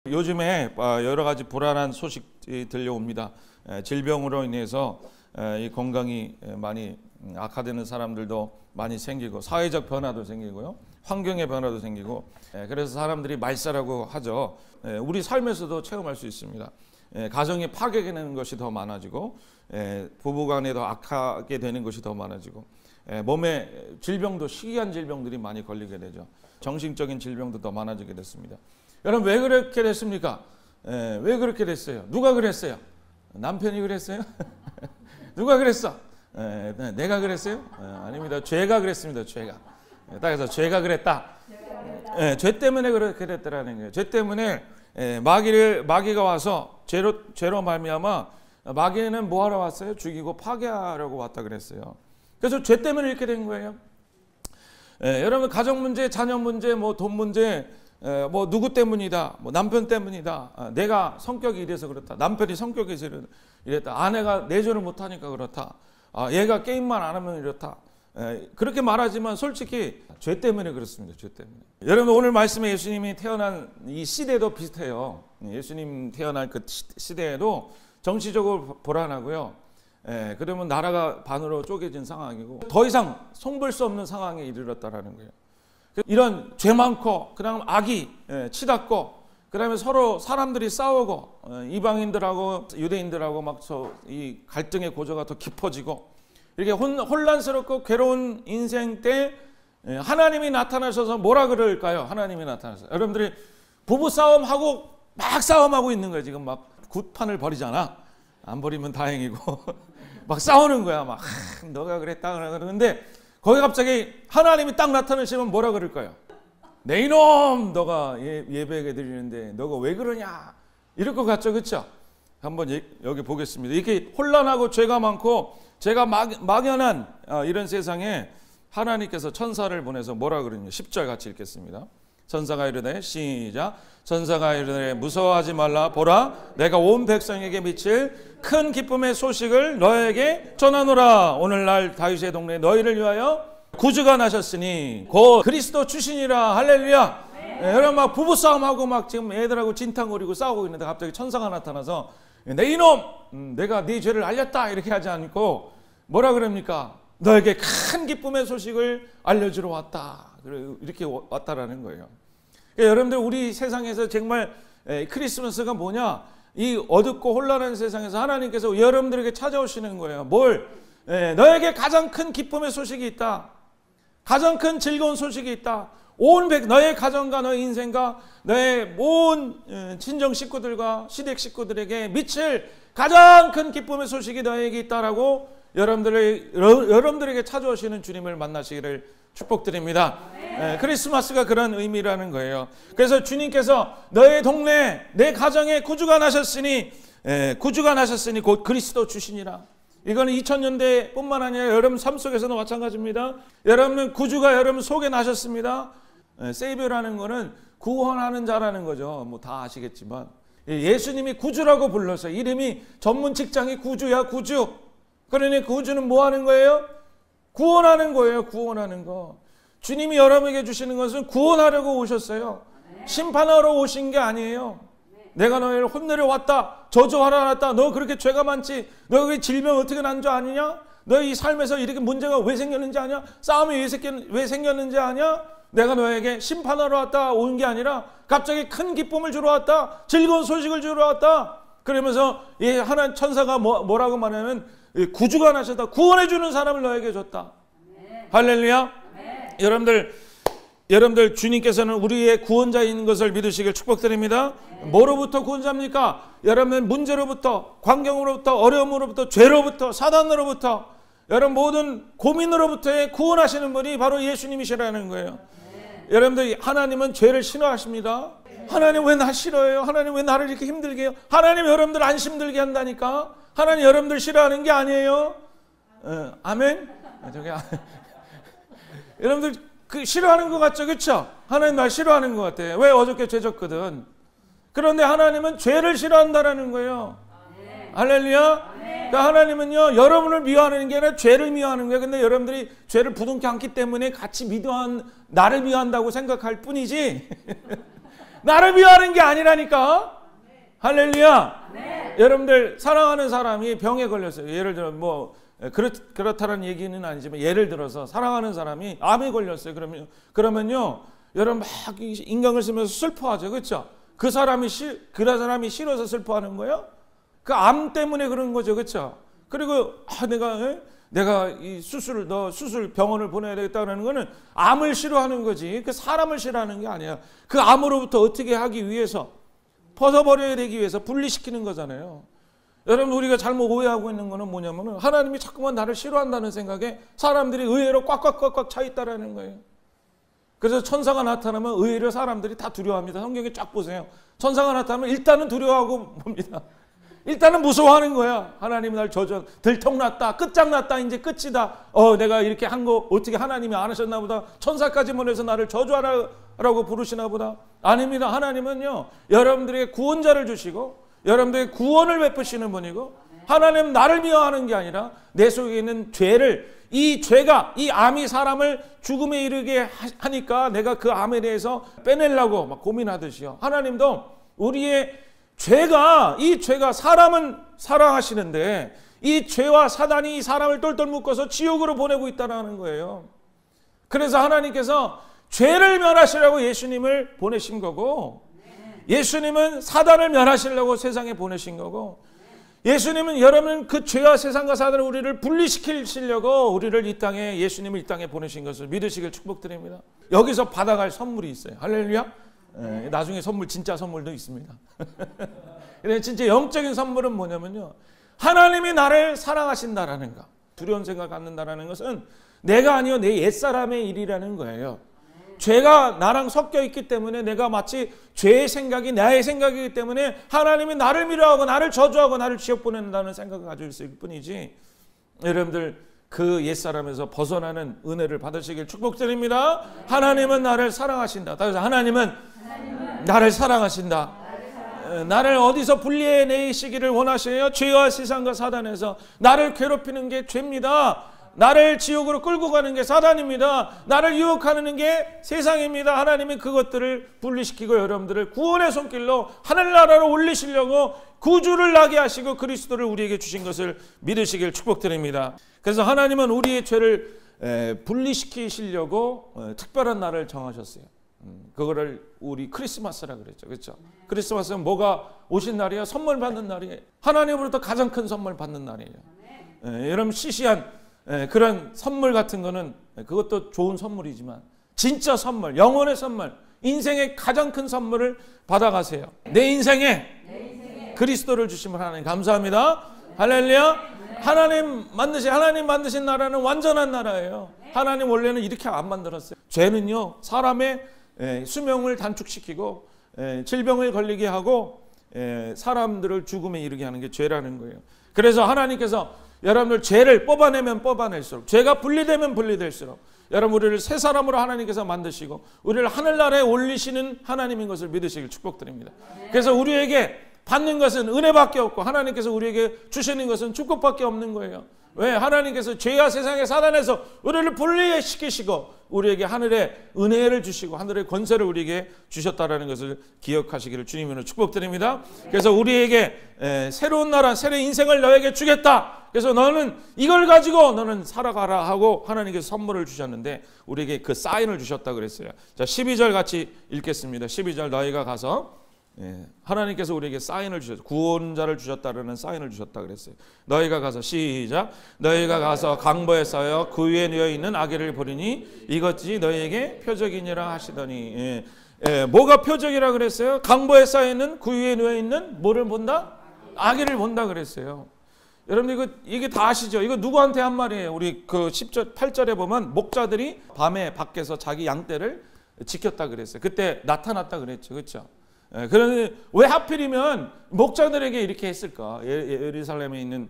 요즘에 여러 가지 불안한 소식이 들려옵니다. 질병으로 인해서 이 건강이 많이 악화되는 사람들도 많이 생기고, 사회적 변화도 생기고요, 환경의 변화도 생기고, 그래서 사람들이 말살하고 하죠. 우리 삶에서도 체험할 수 있습니다. 가정이 파괴되는 것이 더 많아지고, 부부간에 더 악하게 되는 것이 더 많아지고, 몸에 질병도, 희귀한 질병들이 많이 걸리게 되죠. 정신적인 질병도 더 많아지게 됐습니다. 여러분, 왜 그렇게 됐습니까? 왜 그렇게 됐어요? 누가 그랬어요? 남편이 그랬어요? 누가 그랬어? 내가 그랬어요? 아닙니다. 죄가 그랬습니다. 죄가. 따라서 죄가 그랬다. 죄 때문에 그렇게 됐다라는 거예요. 죄 때문에 마귀가 와서 죄로 말미암아, 마귀는 뭐 하러 왔어요? 죽이고 파괴하려고 왔다 그랬어요. 그래서 죄 때문에 이렇게 된 거예요. 여러분, 가정 문제, 자녀 문제, 뭐 돈 문제, 뭐 누구 때문이다, 뭐 남편 때문이다, 내가 성격이 이래서 그렇다, 남편이 성격이 이랬다, 아내가 내조를 못하니까 그렇다, 얘가 게임만 안 하면 이렇다, 그렇게 말하지만 솔직히 죄 때문에 그렇습니다. 죄 때문에. 여러분, 오늘 말씀에 예수님이 태어난 이 시대도 비슷해요. 예수님 태어난 그 시대에도 정치적으로 불안하고요, 그러면 나라가 반으로 쪼개진 상황이고, 더 이상 손볼 수 없는 상황에 이르렀다라는 거예요. 이런 죄 많고, 그다음 악이 치닫고, 그다음에 서로 사람들이 싸우고, 이방인들하고 유대인들하고 막 이 갈등의 고조가 더 깊어지고, 이렇게 혼란스럽고 괴로운 인생 때 하나님이 나타나셔서 뭐라 그럴까요? 하나님이 나타나서 여러분들이 부부 싸움하고 막 싸움하고 있는 거예요. 지금 막 굿판을 벌이잖아. 안 벌이면 다행이고 막 싸우는 거야. 막 너가 그랬다 그러는데, 거기 갑자기 하나님이 딱 나타나시면 뭐라 그럴까요? 내 이놈, 너가 예배하게 드리는데 너가 왜 그러냐, 이럴 것 같죠, 그렇죠? 한번 여기 보겠습니다. 이렇게 혼란하고 죄가 많고 죄가 막연한 이런 세상에 하나님께서 천사를 보내서 뭐라 그러냐, 10절 같이 읽겠습니다. 천사가 이르되, 시작. 천사가 이르되 무서워하지 말라. 보라, 내가 온 백성에게 미칠 큰 기쁨의 소식을 너에게 전하노라. 오늘날 다윗의 동네에 너희를 위하여 구주가 나셨으니 곧 그리스도 주시니라. 할렐루야. 여러분, 막 부부싸움하고 막 지금 애들하고 진탕거리고 싸우고 있는데 갑자기 천사가 나타나서 내 이놈, 내가 네 죄를 알렸다, 이렇게 하지 않고 뭐라 그럽니까? 너에게 큰 기쁨의 소식을 알려주러 왔다, 이렇게 왔다라는 거예요. 그러니까 여러분들, 우리 세상에서 정말 크리스마스가 뭐냐, 이 어둡고 혼란한 세상에서 하나님께서 여러분들에게 찾아오시는 거예요. 너에게 가장 큰 기쁨의 소식이 있다, 가장 큰 즐거운 소식이 있다. 너의 가정과 너의 인생과 너의 모든 친정 식구들과 시댁 식구들에게 미칠 가장 큰 기쁨의 소식이 너에게 있다라고 여러분들에게 찾아오시는 주님을 만나시기를 축복드립니다. 크리스마스가 그런 의미라는 거예요. 그래서 주님께서 너의 동네, 내 가정에 구주가 나셨으니 곧 그리스도 주시니라. 이거는 2000년대 뿐만 아니라 여러분 삶 속에서도 마찬가지입니다. 여러분은 구주가 여러분 속에 나셨습니다. 세이버라는 거는 구원하는 자라는 거죠. 뭐 다 아시겠지만 예수님이 구주라고 불러서, 이름이 전문 직장이 구주야, 구주. 그러니 구주는 뭐 하는 거예요? 구원하는 거예요. 구원하는 거. 주님이 여러분에게 주시는 것은 구원하려고 오셨어요. 심판하러 오신 게 아니에요. 내가 너희를 혼내려 왔다, 저주하러 왔다, 너 그렇게 죄가 많지, 너 그 질병 어떻게 난 줄 아느냐, 너 이 삶에서 이렇게 문제가 왜 생겼는지 아냐, 싸움이 왜 생겼는지 아냐, 내가 너에게 심판하러 왔다 온 게 아니라 갑자기 큰 기쁨을 주러 왔다, 즐거운 소식을 주러 왔다. 그러면서 하나님 천사가 뭐라고 말하면, 구주가 나셨다, 구원해 주는 사람을 너에게 줬다. 할렐루야. 여러분들 주님께서는 우리의 구원자인 것을 믿으시길 축복드립니다. 뭐로부터 구원자입니까? 여러분, 문제로부터, 환경으로부터, 어려움으로부터, 죄로부터, 사단으로부터, 여러분 모든 고민으로부터의 구원하시는 분이 바로 예수님이시라는 거예요. 여러분들, 하나님은 죄를 싫어하십니다. 하나님 왜 나 싫어해요? 하나님 왜 나를 이렇게 힘들게 해요? 하나님 여러분들 안 힘들게 한다니까. 하나님 여러분들 싫어하는 게 아니에요. 아멘. 여러분들 싫어하는 것 같죠, 그렇죠? 하나님 날 싫어하는 것 같아요. 왜? 어저께 죄 졌거든. 그런데 하나님은 죄를 싫어한다라는 거예요. 할렐루야. 그러니까 하나님은요, 여러분을 미워하는 게 아니라 죄를 미워하는 거예요. 근데 여러분들이 죄를 부둥켜 안기 때문에 같이 나를 미워한다고 생각할 뿐이지 나를 미워하는 게 아니라니까. 할렐루야. 여러분들 사랑하는 사람이 병에 걸렸어요. 예를 들어 뭐 그렇다는 얘기는 아니지만 예를 들어서 사랑하는 사람이 암에 걸렸어요. 그러면요 여러분 막 인강을 쓰면서 슬퍼하죠. 그렇죠? 그 사람이 싫어서 슬퍼하는 거예요? 그 암 때문에 그런 거죠. 그렇죠? 그리고 내가 이 수술 병원을 보내야 되겠다는 거는 암을 싫어하는 거지. 그 사람을 싫어하는 게 아니야. 그 암으로부터 어떻게 하기 위해서 벗어버려야 되기 위해서 분리시키는 거잖아요. 여러분 우리가 잘못 오해하고 있는 거는 뭐냐면은 하나님이 자꾸만 나를 싫어한다는 생각에 사람들이 의외로 꽉꽉꽉꽉 차 있다라는 거예요. 그래서 천사가 나타나면 의외로 사람들이 다 두려워합니다. 성경에 쫙 보세요. 천사가 나타나면 일단은 두려워하고 봅니다. 일단은 무서워하는 거야. 하나님이 날 들통났다. 끝장났다. 이제 끝이다. 내가 이렇게 한 거 어떻게 하나님이 안 하셨나 보다. 천사까지 보내서 나를 저주하라고 부르시나 보다. 아닙니다. 하나님은요. 여러분들에게 구원자를 주시고 여러분들에게 구원을 베푸시는 분이고 하나님 나를 미워하는 게 아니라 내 속에 있는 죄를 이 죄가 이 암이 사람을 죽음에 이르게 하니까 내가 그 암에 대해서 빼내려고 막 고민하듯이요. 하나님도 우리의 이 죄가 사람은 사랑하시는데 이 죄와 사단이 이 사람을 똘똘 묶어서 지옥으로 보내고 있다는 거예요. 그래서 하나님께서 죄를 멸하시려고 예수님을 보내신 거고 예수님은 사단을 멸하시려고 세상에 보내신 거고 예수님은 여러분 그 죄와 세상과 사단을 우리를 분리시키시려고 우리를 예수님을 이 땅에 보내신 것을 믿으시길 축복드립니다. 여기서 받아갈 선물이 있어요. 할렐루야. 나중에 진짜 선물도 있습니다. 근데 진짜 영적인 선물은 뭐냐면요. 하나님이 나를 사랑하신다라는 거. 두려운 생각 갖는다라는 것은 내가 아니요 내 옛사람의 일이라는 거예요. 죄가 나랑 섞여 있기 때문에 내가 마치 죄의 생각이 나의 생각이기 때문에 하나님이 나를 미워하고 나를 저주하고 나를 지옥 보낸다는 생각을 가지고 있을 뿐이지 여러분들 그 옛사람에서 벗어나는 은혜를 받으시길 축복드립니다. 하나님은 나를 사랑하신다. 그래서 하나님은 나를 사랑하신다. 나를 어디서 분리해내시기를 원하세요? 죄와 세상과 사단에서. 나를 괴롭히는 게 죄입니다. 나를 지옥으로 끌고 가는 게 사단입니다. 나를 유혹하는 게 세상입니다. 하나님이 그것들을 분리시키고 여러분들을 구원의 손길로 하늘나라로 올리시려고 구주를 나게 하시고 그리스도를 우리에게 주신 것을 믿으시길 축복드립니다. 그래서 하나님은 우리의 죄를 분리시키시려고 특별한 날을 정하셨어요. 그거를 우리 크리스마스라 그랬죠. 그렇죠? 크리스마스는 뭐가 오신 날이에요? 선물 받는 날이에요. 하나님으로부터 가장 큰 선물 받는 날이에요. 여러분 시시한 그런 선물 같은 거는 그것도 좋은 선물이지만 진짜 선물, 영혼의 선물, 인생의 가장 큰 선물을 받아가세요. 내 인생에 그리스도를 주시면 하나님 감사합니다. 할렐루야. 하나님 만드신 나라는 완전한 나라예요. 하나님 원래는 이렇게 안 만들었어요. 죄는요 사람의 수명을 단축시키고 질병을 걸리게 하고 사람들을 죽음에 이르게 하는 게 죄라는 거예요. 그래서 하나님께서 여러분들 죄를 뽑아내면 뽑아낼수록 죄가 분리되면 분리될수록 여러분 우리를 새 사람으로 하나님께서 만드시고 우리를 하늘나라에 올리시는 하나님인 것을 믿으시길 축복드립니다. 그래서 우리에게 받는 것은 은혜밖에 없고 하나님께서 우리에게 주시는 것은 축복밖에 없는 거예요. 왜? 하나님께서 죄와 세상의 사단에서 우리를 분리시키시고 우리에게 하늘의 은혜를 주시고 하늘의 권세를 우리에게 주셨다는 것을 기억하시기를 주님으로 축복드립니다. 그래서 우리에게 새로운 나라, 새로운 인생을 너에게 주겠다. 그래서 너는 이걸 가지고 너는 살아가라 하고 하나님께서 선물을 주셨는데 우리에게 그 사인을 주셨다 그랬어요. 자, 12절 같이 읽겠습니다. 12절 너희가 가서 하나님께서 우리에게 사인을 주셨어요. 구원자를 주셨다라는 사인을 주셨다 그랬어요. 너희가 가서 시작. 너희가 가서 강보에 쌓여 그 위에 놓여 있는 아기를 보리니 이것이 너희에게 표적이니라 하시더니 뭐가 표적이라 그랬어요? 강보에 쌓여 있는 그 위에 놓여 있는 뭐를 본다? 아기를 본다 그랬어요. 여러분 이게 다 아시죠? 이거 누구한테 한 말이에요? 우리 그 10절 8절에 보면 목자들이 밤에 밖에서 자기 양떼를 지켰다 그랬어요. 그때 나타났다 그랬죠. 그렇죠? 그런데 왜 하필이면 목자들에게 이렇게 했을까? 예루살렘에 있는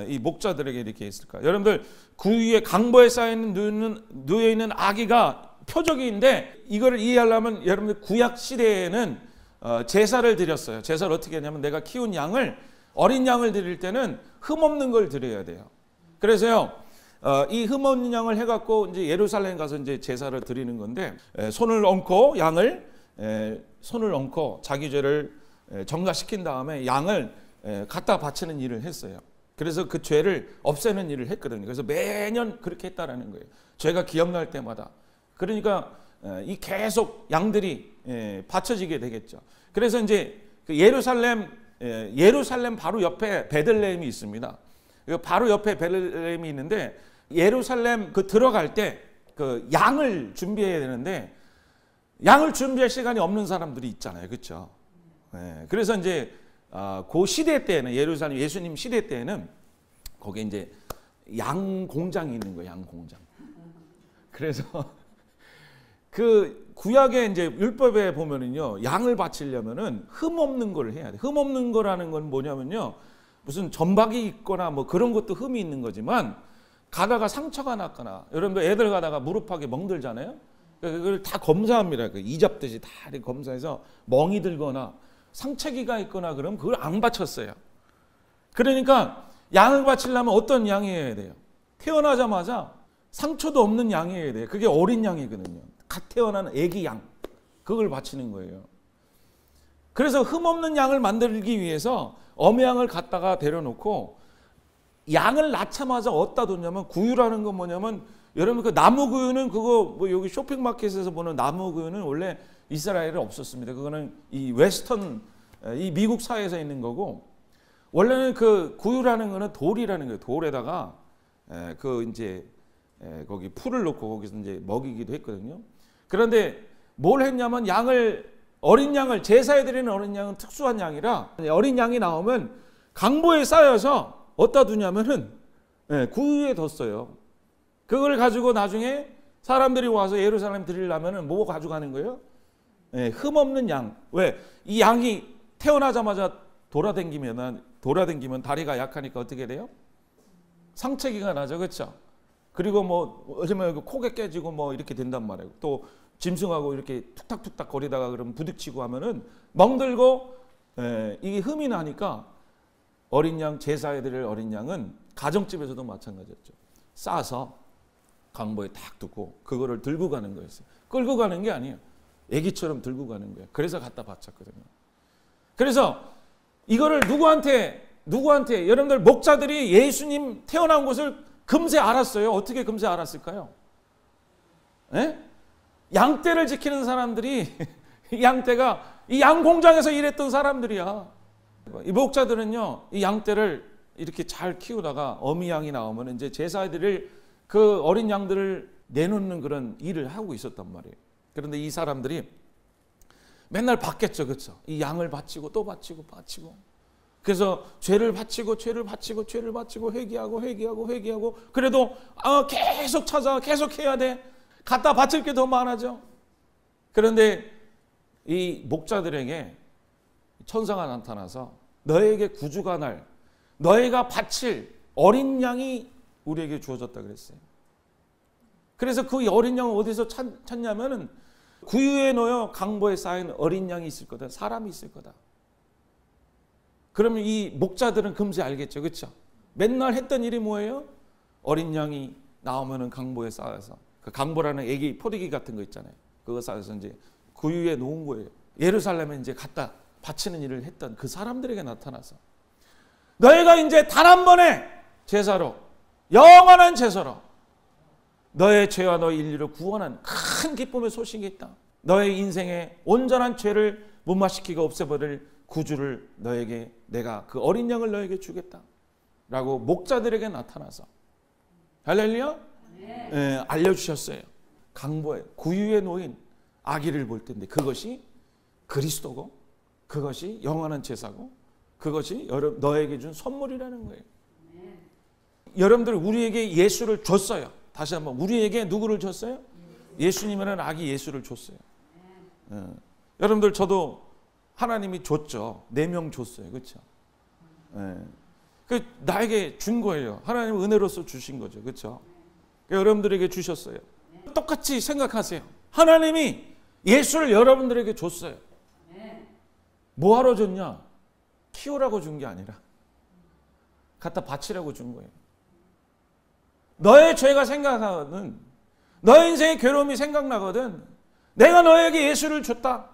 이 목자들에게 이렇게 했을까? 여러분들 그 위에 강보에 놓여 있는 아기가 표적인데 이거를 이해하려면 여러분들 구약 시대에는 제사를 드렸어요. 제사를 어떻게 했냐면 내가 키운 어린 양을 드릴 때는 흠없는 걸 드려야 돼요. 그래서요. 이 흠없는 양을 해갖고 이제 예루살렘 가서 이제 제사를 드리는 건데 손을 얹고 양을 손을 얹고 자기 죄를 정가시킨 다음에 양을 갖다 바치는 일을 했어요. 그래서 그 죄를 없애는 일을 했거든요. 그래서 매년 그렇게 했다라는 거예요. 죄가 기억날 때마다. 그러니까 이 계속 양들이 바쳐지게 되겠죠. 그래서 이제 그 예루살렘 바로 옆에 베들레헴이 있습니다. 바로 옆에 베들레헴이 있는데 예루살렘 그 들어갈 때 그 양을 준비해야 되는데 양을 준비할 시간이 없는 사람들이 있잖아요. 그렇죠? 그래서 이제 그 시대 때는 예루살렘 예수님 시대 때는 거기에 이제 양 공장이 있는 거예요. 양 공장. 그래서 그 구약의 이제 율법에 보면은요, 양을 바치려면은 흠 없는 걸 해야 돼. 흠 없는 거라는 건 뭐냐면요, 무슨 점박이 있거나 뭐 그런 것도 흠이 있는 거지만 가다가 상처가 났거나, 여러분들 애들 가다가 무릎하게 멍들잖아요. 그걸 다 검사합니다. 그 이잡듯이 다 검사해서 멍이 들거나 상처기가 있거나 그러면 그걸 안 바쳤어요. 그러니까 양을 바치려면 어떤 양이어야 돼요? 태어나자마자 상처도 없는 양이어야 돼요. 그게 어린 양이거든요. 갓 태어난 애기 양, 그걸 바치는 거예요. 그래서 흠 없는 양을 만들기 위해서 어미양을 갖다가 데려놓고 양을 낳자마자 어디다 뒀냐면, 구유라는 건 뭐냐면, 여러분 그 나무 구유는 그거 뭐 여기 쇼핑마켓에서 보는 나무 구유는 원래 이스라엘에 없었습니다. 그거는 이 웨스턴, 이 미국 사회에서 있는 거고, 원래는 그 구유라는 거는 돌이라는 거예요. 돌에다가 그 이제 거기 풀을 넣고 거기서 이제 먹이기도 했거든요. 그런데 뭘 했냐면 어린 양을 제사에 드리는 어린 양은 특수한 양이라 어린 양이 나오면 강보에 쌓여서 어디다 두냐면은 구유에 뒀어요. 그걸 가지고 나중에 사람들이 와서 예루살렘 드리려면은 뭐 가져가는 거예요? 흠 없는 양. 왜? 이 양이 태어나자마자 돌아다니면 다리가 약하니까 어떻게 돼요? 상처기가 나죠. 그렇죠? 그리고 뭐 어쩌면 코가 깨지고 뭐 이렇게 된단 말이에요. 또 짐승하고 이렇게 툭탁툭탁 거리다가 그러면 부딪히고 하면은 멍들고 이게 흠이 나니까 어린 양, 제사에 드릴 어린 양은 가정집에서도 마찬가지였죠. 싸서 강보에 탁 두고 그거를 들고 가는 거였어요. 끌고 가는 게 아니에요. 애기처럼 들고 가는 거예요. 그래서 갖다 바쳤거든요. 그래서 이거를 누구한테 여러분들 목자들이 예수님 태어난 곳을 금세 알았어요. 어떻게 금세 알았을까요? 양떼를 지키는 사람들이 양떼가 이 양공장에서 일했던 사람들이야. 이 목자들은요, 이 양떼를 이렇게 잘 키우다가 어미 양이 나오면 이제 제사들을 그 어린 양들을 내놓는 그런 일을 하고 있었단 말이에요. 그런데 이 사람들이 맨날 바뀌었죠. 그렇죠? 이 양을 바치고 또 바치고. 그래서 죄를 바치고 회개하고 그래도 계속 찾아 계속 해야 돼. 갖다 바칠 게 더 많아져. 그런데 이 목자들에게 천사가 나타나서 너에게 구주가 날 너희가 바칠 어린 양이 우리에게 주어졌다 그랬어요. 그래서 그 어린 양을 어디서 찾냐면은 구유에 놓여 강보에 쌓인 어린 양이 있을 거다. 사람이 있을 거다. 그러면 이 목자들은 금세 알겠죠. 그렇죠? 맨날 했던 일이 뭐예요? 어린 양이 나오면은 강보에 쌓아서, 그 강보라는 애기 포대기 같은 거 있잖아요. 그거 쌓아서 이제 구유에 놓은 거예요. 예루살렘에 이제 갖다 바치는 일을 했던 그 사람들에게 나타나서 너희가 이제 단 한 번의 제사로, 영원한 제사로 너의 죄와 너의 인류를 구원한 큰 기쁨의 소식이 있다. 너의 인생의 온전한 죄를 무마시키고 없애버릴 구주를 너에게, 내가 그 어린 양을 너에게 주겠다 라고 목자들에게 나타나서 할렐루야? 네. 알려주셨어요. 강보에 구유에 놓인 아기를 볼 텐데 그것이 그리스도고, 그것이 영원한 제사고, 그것이 너에게 준 선물이라는 거예요. 여러분들 우리에게 예수를 줬어요. 다시 한번, 우리에게 누구를 줬어요? 예수님이라는 아기 예수를 줬어요. 여러분들 저도 하나님이 줬죠. 4명 줬어요. 그렇죠? 그 나에게 준 거예요. 하나님 은혜로서 주신 거죠. 그렇죠? 여러분들에게 주셨어요. 똑같이 생각하세요. 하나님이 예수를 여러분들에게 줬어요. 뭐하러 줬냐? 키우라고 준 게 아니라 갖다 바치라고 준 거예요. 너의 죄가 생각하거든, 너의 인생의 괴로움이 생각나거든, 내가 너에게 예수를 줬다.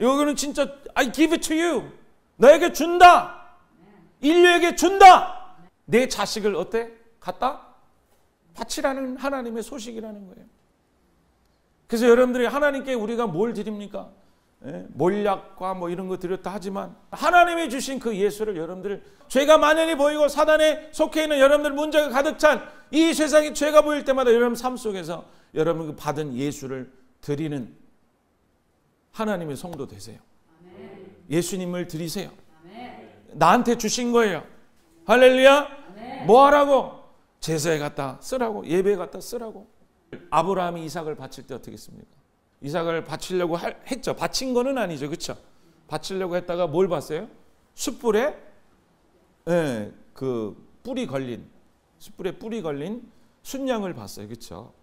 여기는 진짜 I give it to you. 너에게 준다. 인류에게 준다. 내 자식을 어때? 갖다 바치라는 하나님의 소식이라는 거예요. 그래서 여러분들이 하나님께 우리가 뭘 드립니까? 몰약과 뭐 이런 거 드렸다 하지만 하나님이 주신 그 예수를 여러분들 죄가 만연히 보이고 사단에 속해 있는 여러분들 문제가 가득 찬 이 세상에 죄가 보일 때마다 여러분 삶 속에서 여러분 그 받은 예수를 드리는 하나님의 성도 되세요. 예수님을 드리세요. 나한테 주신 거예요. 할렐루야. 뭐 하라고? 제사에 갖다 쓰라고. 예배에 갖다 쓰라고. 아브라함이 이삭을 바칠 때 어떻게 했습니까? 이삭을 바치려고 했죠. 바친 거는 아니죠. 그렇죠? 바치려고 했다가 뭘 봤어요? 숯불에 그 뿔이 걸린 숯불에 뿔이 걸린 순양을 봤어요. 그렇죠?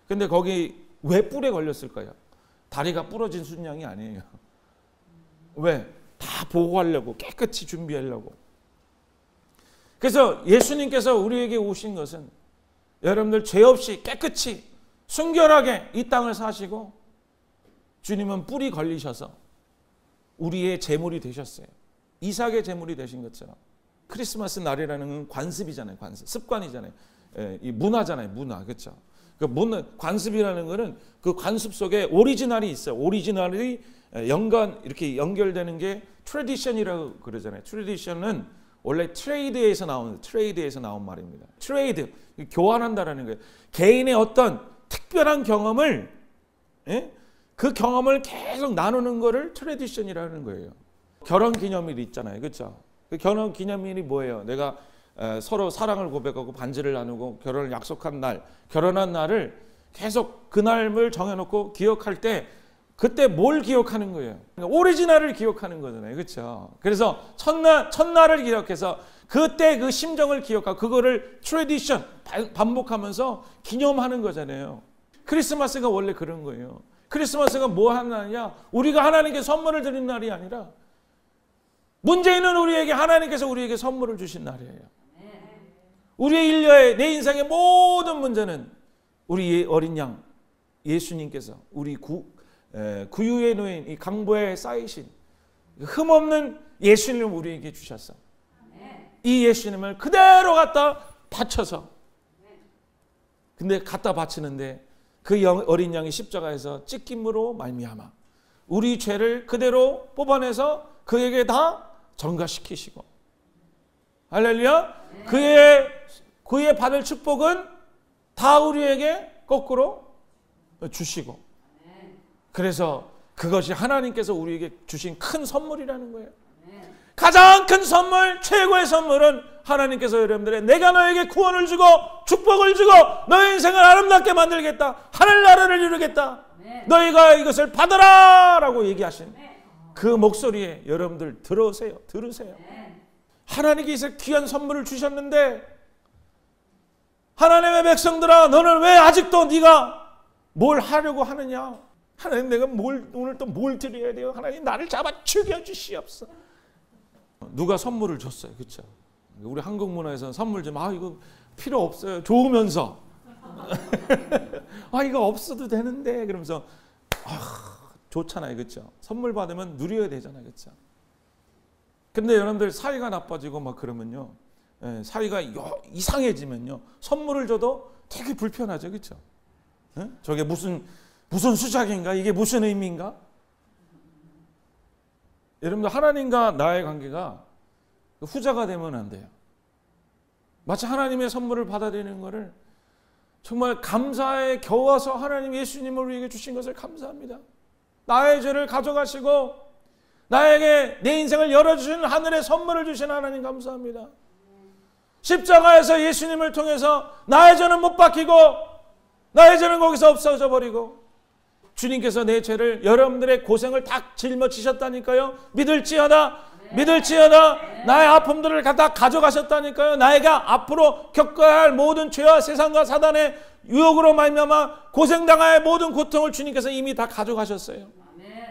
근데 거기 왜 뿔에 걸렸을까요? 다리가 부러진 순양이 아니에요. 왜? 다 보호하려고, 깨끗이 준비하려고. 그래서 예수님께서 우리에게 오신 것은 여러분들 죄 없이 깨끗이 순결하게 이 땅을 사시고 주님은 뿔이 걸리셔서 우리의 제물이 되셨어요. 이삭의 제물이 되신 것처럼. 크리스마스 날이라는 건 관습이잖아요. 관습. 습관이잖아요. 이 문화잖아요. 문화. 그렇죠? 그 문화, 관습이라는 거는 그 관습 속에 오리지널이 있어요. 오리지널이 이렇게 연결되는 게 트래디션이라고 그러잖아요. 트래디션은 원래 트레이드에서 나온 말입니다. 트레이드, 교환한다라는 거예요. 개인의 어떤 특별한 경험을, 그 경험을 계속 나누는 거를 트래디션이라는 거예요. 결혼 기념일 있잖아요. 그렇죠? 그 결혼 기념일이 뭐예요? 내가 서로 사랑을 고백하고 반지를 나누고 결혼을 약속한 날, 결혼한 날을 계속 그날을 정해놓고 기억할 때 그때 뭘 기억하는 거예요? 오리지널을 기억하는 거잖아요. 그렇죠? 그래서 첫날을 기억해서 그때 그 심정을 기억하고 그거를 트래디션 반복하면서 기념하는 거잖아요. 크리스마스가 원래 그런 거예요. 크리스마스가 뭐 하는 날이냐? 우리가 하나님께 선물을 드리는 날이 아니라 문제는 우리에게 하나님께서 우리에게 선물을 주신 날이에요. 우리의 인류의 내 인생의 모든 문제는 우리 어린 양 예수님께서 우리 구유에 놓인 이 강보에 쌓이신 흠없는 예수님을 우리에게 주셨어. 이 예수님을 그대로 갖다 바쳐서 근데 갖다 바치는데 그 어린 양이 십자가에서 찢김으로 말미암아 우리 죄를 그대로 뽑아내서 그에게 다 전가시키시고 할렐루야. 그의 받을 축복은 다 우리에게 거꾸로 주시고 그래서 그것이 하나님께서 우리에게 주신 큰 선물이라는 거예요. 가장 큰 선물, 최고의 선물은 하나님께서 여러분들의 내가 너에게 구원을 주고 축복을 주고 너의 인생을 아름답게 만들겠다. 하늘나라를 이루겠다. 너희가 이것을 받아라 라고 얘기하신 그 목소리에 여러분들 들으세요. 하나님께서 귀한 선물을 주셨는데 하나님의 백성들아 너는 왜 아직도 네가 뭘 하려고 하느냐. 하나님 내가 오늘 또 뭘 드려야 돼요. 하나님 나를 잡아 죽여주시옵소서. 누가 선물을 줬어요. 그렇죠? 우리 한국 문화에서는 선물 좀 이거 필요 없어요. 좋으면서 이거 없어도 되는데 그러면서 좋잖아요. 그렇죠? 선물 받으면 누려야 되잖아요. 그렇죠? 근데 여러분들 사이가 나빠지고 막 그러면요. 사이가 이상해지면요. 선물을 줘도 되게 불편하죠. 그렇죠? 저게 무슨 수작인가? 이게 무슨 의미인가? 여러분들 하나님과 나의 관계가 후자가 되면 안 돼요. 마치 하나님의 선물을 받아들이는 것을 정말 감사에 겨워서 하나님 예수님을 우리에게 주신 것을 감사합니다. 나의 죄를 가져가시고 나에게 내 인생을 열어주신 하늘의 선물을 주신 하나님 감사합니다. 십자가에서 예수님을 통해서 나의 죄는 못 박히고 나의 죄는 거기서 없어져 버리고 주님께서 내 죄를 여러분들의 고생을 다 짊어지셨다니까요. 믿을지어다 나의 아픔들을 다 가져가셨다니까요. 나이가 앞으로 겪어야 할 모든 죄와 세상과 사단의 유혹으로 말미암아 고생당할 모든 고통을 주님께서 이미 다 가져가셨어요.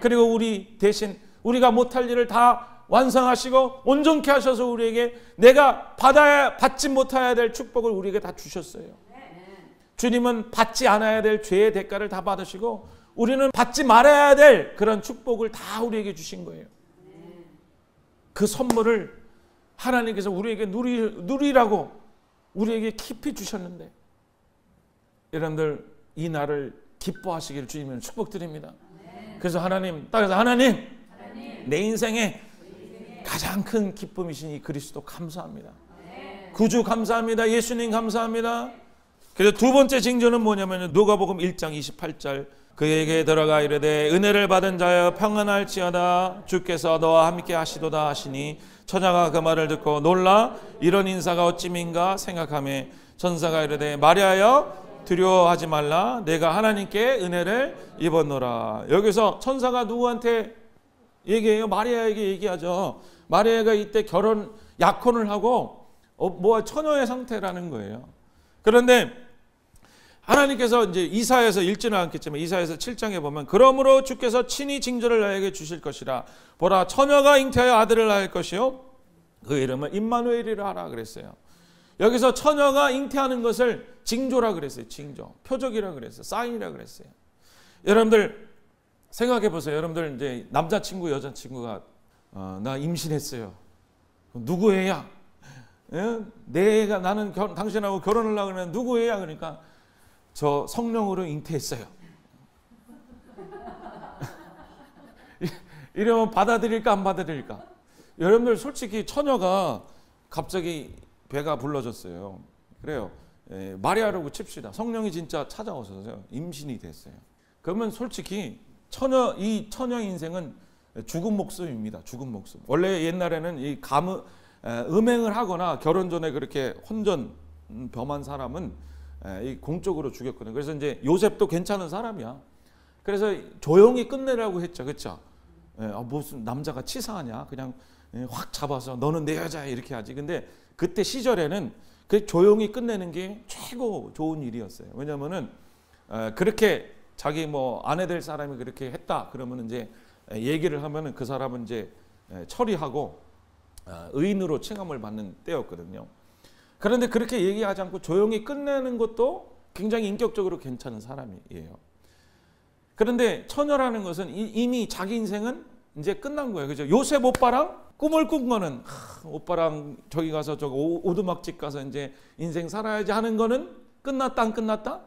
그리고 우리 대신 우리가 못할 일을 다 완성하시고 온전케 하셔서 우리에게 내가 받지 못해야 될 축복을 우리에게 다 주셨어요. 주님은 받지 않아야 될 죄의 대가를 다 받으시고 우리는 받지 말아야 될 그런 축복을 다 우리에게 주신 거예요. 그 선물을 하나님께서 우리에게 누리라고 우리에게 깊이 주셨는데, 여러분들 이 날을 기뻐하시기를 주님은 축복드립니다. 그래서 따라서 하나님, 내 인생에 가장 큰 기쁨이신 이 그리스도 감사합니다. 구주 감사합니다. 예수님 감사합니다. 그래서 두 번째 징조는 뭐냐면 누가복음 1장 28절, 그에게 들어가 이르되 은혜를 받은 자여 평안할지어다, 주께서 너와 함께 하시도다 하시니 처자가 그 말을 듣고 놀라 이런 인사가 어찌민가 생각하며 천사가 이르되 마리아여 두려워하지 말라, 내가 하나님께 은혜를 입었노라. 여기서 천사가 누구한테 얘기해요? 마리아에게 얘기하죠. 마리아가 이때 약혼을 하고 처녀의 상태라는 거예요. 그런데 하나님께서 이제 이사야에서 읽지는 않겠지만 이사야에서 7장에 보면 그러므로 주께서 친히 징조를 나에게 주실 것이라, 보라 처녀가 잉태하여 아들을 낳을 것이요 그 이름을 임마누엘이라 하라 그랬어요. 여기서 처녀가 잉태하는 것을 징조라 그랬어요. 징조, 표적이라 그랬어요. 사인이라 그랬어요. 여러분들 생각해 보세요. 여러분들 이제 남자친구 여자친구가 나 임신했어요. 누구 애야? 예? 내 애가, 나는 당신하고 결혼을 하려고 하면 누구 애야? 그러니까 저 성령으로 잉태했어요. 이러면 받아들일까 안 받아들일까? 여러분들 솔직히 처녀가 갑자기 배가 불러졌어요. 그래요. 마리아라고 칩시다. 성령이 진짜 찾아오셔서 임신이 됐어요. 그러면 솔직히 이 처녀 인생은 죽은 목숨입니다. 죽은 목숨. 원래 옛날에는 이 음행을 하거나 결혼 전에 그렇게 혼전 범한 사람은 공적으로 죽였거든요. 그래서 이제 요셉도 괜찮은 사람이야. 그래서 조용히 끝내라고 했죠. 그렇죠? 무슨 남자가 치사하냐? 그냥 확 잡아서 너는 내 여자야 이렇게 하지. 근데 그때 시절에는 그 조용히 끝내는 게 최고 좋은 일이었어요. 왜냐면은 그렇게 자기 아내 될 사람이 그렇게 했다 그러면 이제 얘기를 하면은 그 사람은 이제 처리하고 의인으로 칭함을 받는 때였거든요. 그런데 그렇게 얘기하지 않고 조용히 끝내는 것도 굉장히 인격적으로 괜찮은 사람이에요. 그런데 처녀라는 것은 이미 자기 인생은 이제 끝난 거예요. 그죠? 요셉 오빠랑 꿈을 꾼 거는 오빠랑 저기 가서 저 오두막집 가서 이제 인생 살아야지 하는 거는 끝났다 안 끝났다?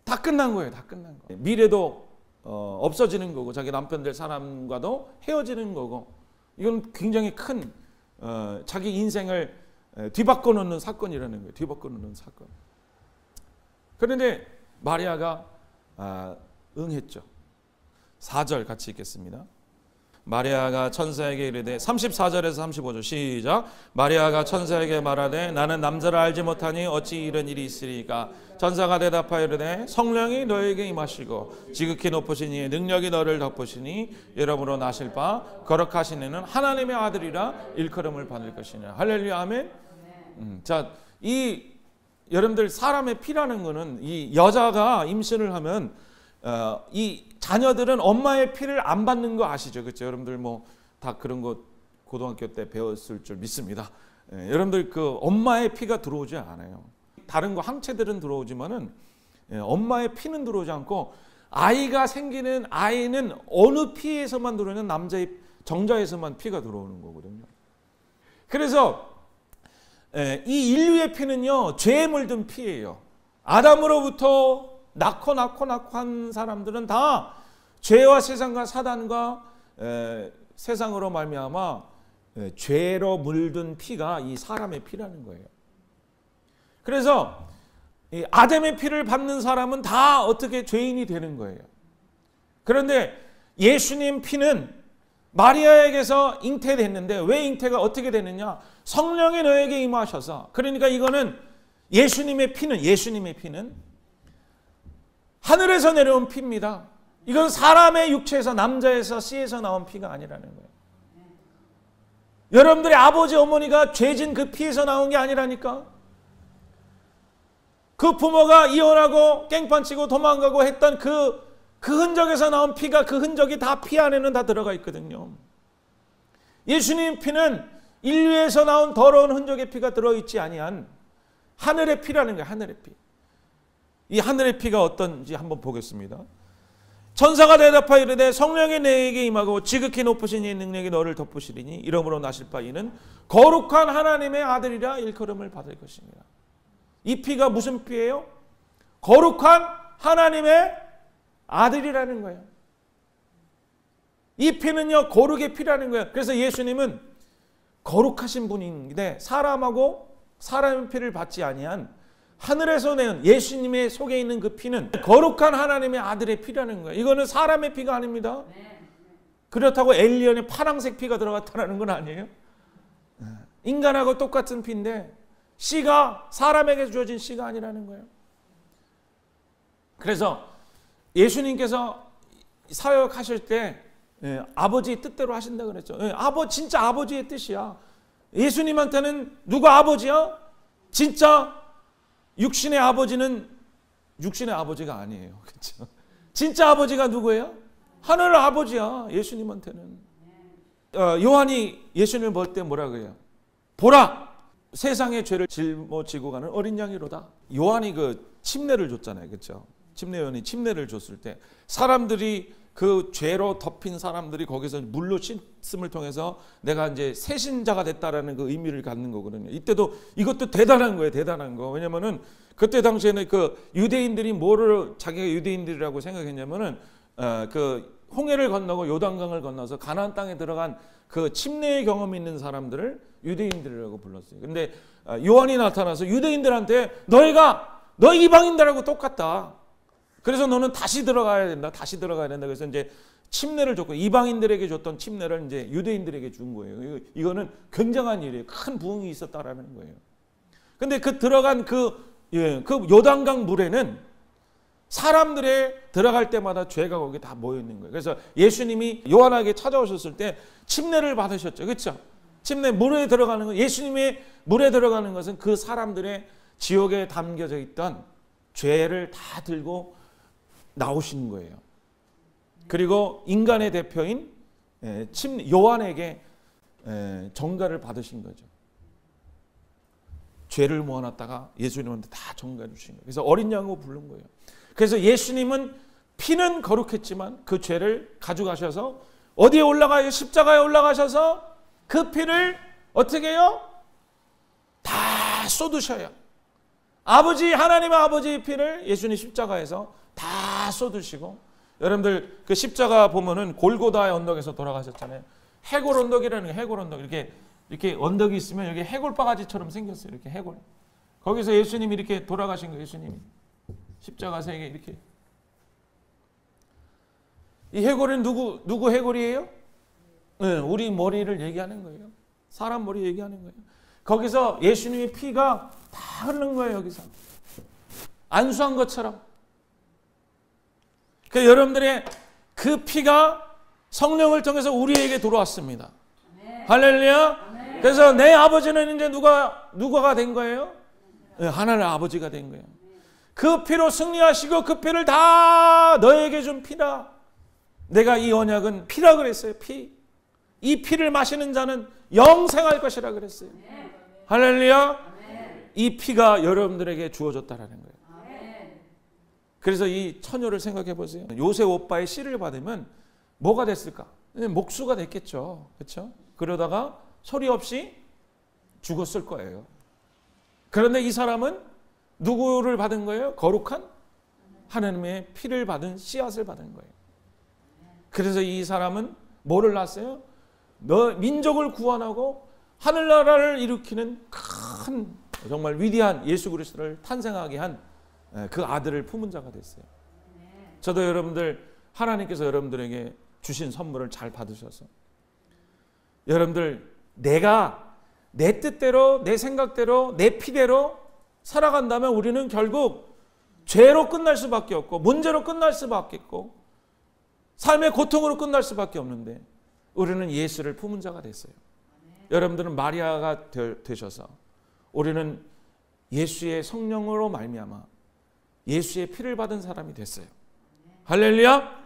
다 끝난 거예요. 다 끝난 거. 미래도 없어지는 거고 자기 남편 될 사람과도 헤어지는 거고, 이건 굉장히 큰 자기 인생을 뒤바꿔 놓는 사건이라는 거예요. 뒤바꿔 놓는 사건. 그런데 마리아가 응했죠. 4절 같이 읽겠습니다. 마리아가 천사에게 이르되 34절에서 35절 시작. 마리아가 천사에게 말하되 나는 남자를 알지 못하니 어찌 이런 일이 있으리까. 천사가 대답하여 이르되 성령이 너에게 임하시고 지극히 높으신 이의 능력이 너를 덮으시니 여러분으로 나실 바 거룩하신 이는 하나님의 아들이라 일컬음을 받을 것이냐. 할렐루야 아멘. 자, 여러분들 사람의 피라는 거는 이 여자가 임신을 하면 이 자녀들은 엄마의 피를 안 받는 거 아시죠? 그렇죠? 여러분들 다 그런 거 고등학교 때 배웠을 줄 믿습니다. 여러분들 그 엄마의 피가 들어오지 않아요. 다른 거 항체들은 들어오지만은 엄마의 피는 들어오지 않고, 아이가 생기는 아이는 어느 피에서만 들어오는 남자의 정자에서만 피가 들어오는 거거든요. 그래서 이 인류의 피는요 죄에 물든 피예요. 아담으로부터 낳고 한 사람들은 다 죄와 세상과 사단과 세상으로 말미암아 죄로 물든 피가 이 사람의 피라는 거예요. 그래서 이 아담의 피를 받는 사람은 다 어떻게 죄인이 되는 거예요. 그런데 예수님 피는 마리아에게서 잉태됐는데 왜 잉태가 어떻게 되느냐? 성령이 너에게 임하셔서. 그러니까 이거는 예수님의 피는 하늘에서 내려온 피입니다. 이건 사람의 육체에서, 남자에서 씨에서 나온 피가 아니라는 거예요. 여러분들의 아버지 어머니가 죄진 그 피에서 나온 게 아니라니까. 그 부모가 이혼하고 깽판치고 도망가고 했던 그 흔적에서 나온 피가, 그 흔적이 다 피 안에는 다 들어가 있거든요. 예수님 피는 인류에서 나온 더러운 흔적의 피가 들어있지 아니한 하늘의 피라는 거예요. 하늘의 피. 이 하늘의 피가 어떤지 한번 보겠습니다. 천사가 대답하여 이르되 성령이 내게 임하고 지극히 높으신 이 능력이 너를 덮으시리니 이러므로 나실 바 이는 거룩한 하나님의 아들이라 일컬음을 받을 것입니다. 이 피가 무슨 피예요? 거룩한 하나님의 아들이라는 거예요. 이 피는요, 거룩의 피라는 거예요. 그래서 예수님은 거룩하신 분인데 사람하고 사람의 피를 받지 아니한 하늘에서 내은 예수님의 속에 있는 그 피는 거룩한 하나님의 아들의 피라는 거예요. 이거는 사람의 피가 아닙니다. 그렇다고 엘리언의 파란색 피가 들어갔다는 건 아니에요. 인간하고 똑같은 피인데 씨가 사람에게 주어진 씨가 아니라는 거예요. 그래서 예수님께서 사역하실 때 아버지의 뜻대로 하신다 그랬죠. 진짜 아버지의 뜻이야. 예수님한테는 누가 아버지야? 진짜 육신의 아버지는 육신의 아버지가 아니에요. 그렇죠? 진짜 아버지가 누구예요? 하늘 아버지야. 예수님한테는. 요한이 예수님을 볼 때 뭐라 그래요? 보라! 세상의 죄를 짊어지고 가는 어린 양이로다. 요한이 그 침례를 줬잖아요. 그렇죠? 침례 요한이 침례를 줬을 때 사람들이 그 죄로 덮인 사람들이 거기서 물로 씻음을 통해서 내가 이제 새신자가 됐다라는 그 의미를 갖는 거거든요. 이때도 이것도 대단한 거예요. 대단한 거. 왜냐면은 그때 당시에는 그 유대인들이 뭐를 자기가 유대인들이라고 생각했냐면은 그 홍해를 건너고 요단강을 건너서 가나안 땅에 들어간 그 침례의 경험이 있는 사람들을 유대인들이라고 불렀어요. 근데 요한이 나타나서 유대인들한테 너 이방인들하고 똑같다. 그래서 너는 다시 들어가야 된다. 다시 들어가야 된다. 그래서 이제 침례를 줬고 이방인들에게 줬던 침례를 이제 유대인들에게 준 거예요. 이거는 굉장한 일이에요. 큰 부흥이 있었다라는 거예요. 근데 그 들어간 그 요단강 물에는 사람들의 들어갈 때마다 죄가 거기 다 모여 있는 거예요. 그래서 예수님이 요한에게 찾아오셨을 때 침례를 받으셨죠. 그렇죠? 침례 물에 들어가는 거, 예수님의 물에 들어가는 것은 그 사람들의 지옥에 담겨져 있던 죄를 다 들고 나오시는 거예요. 그리고 인간의 대표인 요한에게 정가를 받으신 거죠. 죄를 모아놨다가 예수님한테 다 정가해 주신 거예요. 그래서 어린 양으로 부른 거예요. 그래서 예수님은 피는 거룩했지만 그 죄를 가져가셔서 어디에 올라가요? 십자가에 올라가셔서 그 피를 어떻게 해요? 다 쏟으셔요. 하나님의 아버지의 피를 예수님 십자가에서 다 쏟으시고, 여러분들 그 십자가 보면은 골고다의 언덕에서 돌아가셨잖아요. 해골 언덕이라는 게 해골 언덕. 이렇게 언덕이 있으면 여기 해골 바가지처럼 생겼어요. 이렇게 해골. 거기서 예수님이 이렇게 돌아가신 거예요. 예수님이 십자가 세계 이렇게. 이 해골은 누구 해골이에요? 네, 우리 머리를 얘기하는 거예요. 사람 머리 얘기하는 거예요. 거기서 예수님의 피가 다 흐르는 거예요. 여기서 안수한 것처럼. 그러니까 여러분들의 그 피가 성령을 통해서 우리에게 들어왔습니다. 네. 할렐루야. 네. 그래서 내 아버지는 이제 누가가 된 거예요? 네, 하나님 아버지가 된 거예요. 그 피로 승리하시고 그 피를 다 너에게 준 피라. 내가 이 언약은 피라 그랬어요. 피. 이 피를 마시는 자는 영생할 것이라 그랬어요. 네. 할렐루야. 네. 이 피가 여러분들에게 주어졌다라는 거예요. 그래서 이 처녀를 생각해 보세요. 요셉 오빠의 씨를 받으면 뭐가 됐을까? 목수가 됐겠죠. 그렇죠? 그러다가 소리 없이 죽었을 거예요. 그런데 이 사람은 누구를 받은 거예요? 거룩한 하나님의 피를 받은 씨앗을 받은 거예요. 그래서 이 사람은 뭐를 낳았어요? 민족을 구원하고 하늘나라를 일으키는 큰 정말 위대한 예수 그리스도를 탄생하게 한 그 아들을 품은 자가 됐어요. 저도 여러분들 하나님께서 여러분들에게 주신 선물을 잘 받으셔서 여러분들 내가 내 뜻대로 내 생각대로 내 피대로 살아간다면 우리는 결국 죄로 끝날 수밖에 없고 문제로 끝날 수밖에 없고 삶의 고통으로 끝날 수밖에 없는데 우리는 예수를 품은 자가 됐어요. 여러분들은 마리아가 되셔서 우리는 예수의 성령으로 말미암아 예수의 피를 받은 사람이 됐어요. 할렐루야.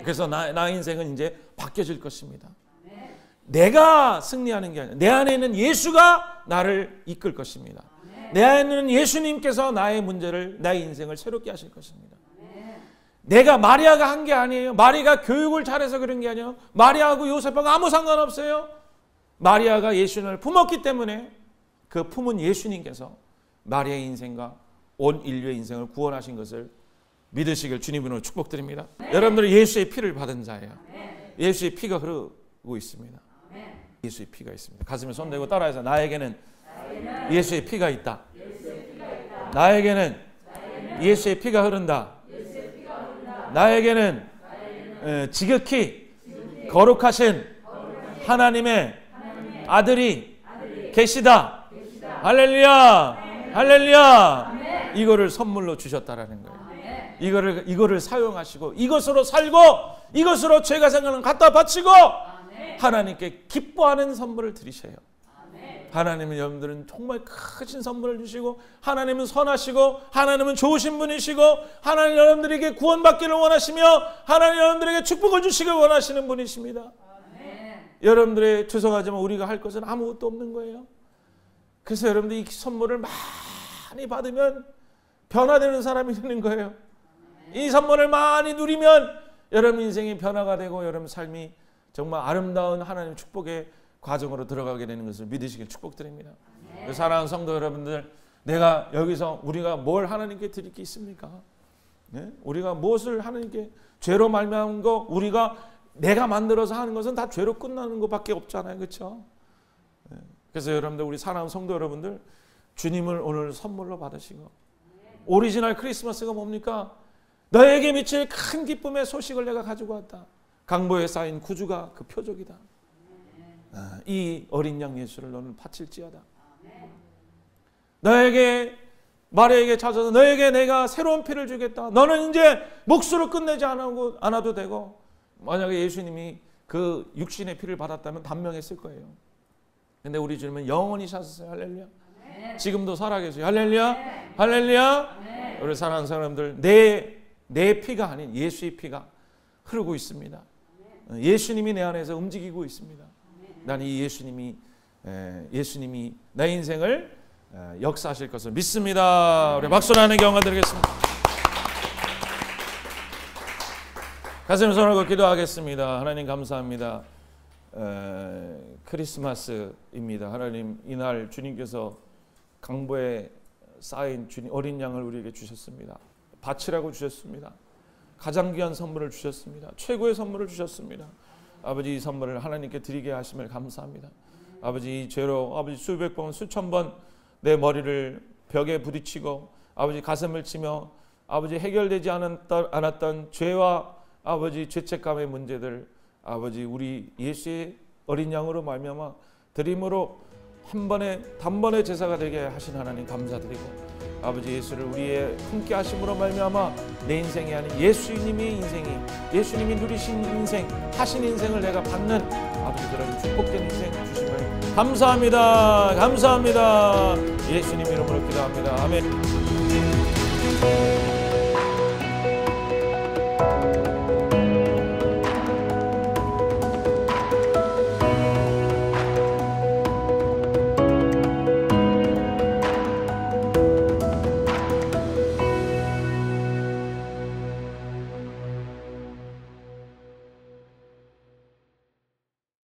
그래서 나 인생은 이제 바뀌어질 것입니다. 내가 승리하는 게 아니라 내 안에는 예수가 나를 이끌 것입니다. 내 안에는 예수님께서 나의 문제를 나의 인생을 새롭게 하실 것입니다. 내가 마리아가 한 게 아니에요. 마리아가 교육을 잘해서 그런 게 아니에요. 마리아하고 요셉하고 아무 상관없어요. 마리아가 예수님을 품었기 때문에 그 품은 예수님께서 마리아의 인생과 온 인류의 인생을 구원하신 것을 믿으시길 주님으로 축복드립니다. 여러분들은 예수의 피를 받은 자예요. 예수의 피가 흐르고 있습니다. 예수의 피가 있습니다. 가슴에 손대고 따라해서 나에게는 예수의 피가 있다. 나에게는 예수의 피가 흐른다. 나에게는 지극히 거룩하신 하나님의 아들이 계시다. 할렐루야, 할렐루야. 이거를 선물로 주셨다라는 거예요. 이거를 사용하시고 이것으로 살고 이것으로 죄가 생각은 갖다 바치고 하나님께 기뻐하는 선물을 드리셔요. 하나님은 여러분들은 정말 크신 선물을 주시고 하나님은 선하시고 하나님은 좋으신 분이시고 하나님 여러분들에게 구원받기를 원하시며 하나님 여러분들에게 축복을 주시길 원하시는 분이십니다. 여러분들의 죄송하지만 우리가 할 것은 아무것도 없는 거예요. 그래서 여러분들 이 선물을 많이 받으면 변화되는 사람이 되는 거예요. 이 선물을 많이 누리면 여러분 인생이 변화가 되고 여러분 삶이 정말 아름다운 하나님의 축복의 과정으로 들어가게 되는 것을 믿으시길 축복드립니다. 사랑하는 성도 여러분들, 내가 여기서 우리가 뭘 하나님께 드릴 게 있습니까? 네? 우리가 무엇을 하나님께 죄로 말미암은 거 우리가 내가 만들어서 하는 것은 다 죄로 끝나는 것밖에 없잖아요. 그렇죠? 네. 그래서 여러분들 우리 사랑하는 성도 여러분들 주님을 오늘 선물로 받으시고 오리지널 크리스마스가 뭡니까? 너에게 미칠 큰 기쁨의 소식을 내가 가지고 왔다. 강보에 쌓인 구주가 그 표적이다. 이 어린 양 예수를 너는 바칠지어다. 너에게 마리아에게 찾아서 너에게 내가 새로운 피를 주겠다. 너는 이제 몫으로 끝내지 않아도 되고 만약에 예수님이 그 육신의 피를 받았다면 단명했을 거예요. 근데 우리 주님은 영원히 사셨어요. 할렐루야. 지금도 살아계세요. 할렐루야. 할렐루야. 우리 사랑하는 사람들 내 피가 아닌 예수의 피가 흐르고 있습니다. 예수님이 내 안에서 움직이고 있습니다. 나는 이 예수님이 내 인생을 역사하실 것을 믿습니다. 우리 박수로 하는 경험 드리겠습니다. 가슴을 손을 기도하겠습니다. 하나님 감사합니다. 크리스마스입니다. 하나님 이날 주님께서 강보에 쌓인 주님 어린 양을 우리에게 주셨습니다. 바치라고 주셨습니다. 가장 귀한 선물을 주셨습니다. 최고의 선물을 주셨습니다. 아버지 이 선물을 하나님께 드리게 하심을 감사합니다. 아버지 이 죄로 아버지 수백 번 수천 번 내 머리를 벽에 부딪히고 아버지 가슴을 치며 아버지 해결되지 않았던 죄와 아버지 죄책감의 문제들 아버지 우리 예수의 어린 양으로 말미암아 드림으로 단번에 제사가 되게 하신 하나님 감사드리고 아버지 예수를 우리의 함께 하심으로 말미암아 내 인생이 아닌 예수님의 인생이 예수님이 누리신 인생 하신 인생을 내가 받는 아버지 그런 축복된 인생 주심을 감사합니다. 감사합니다. 예수님 이름으로 기도합니다. 아멘.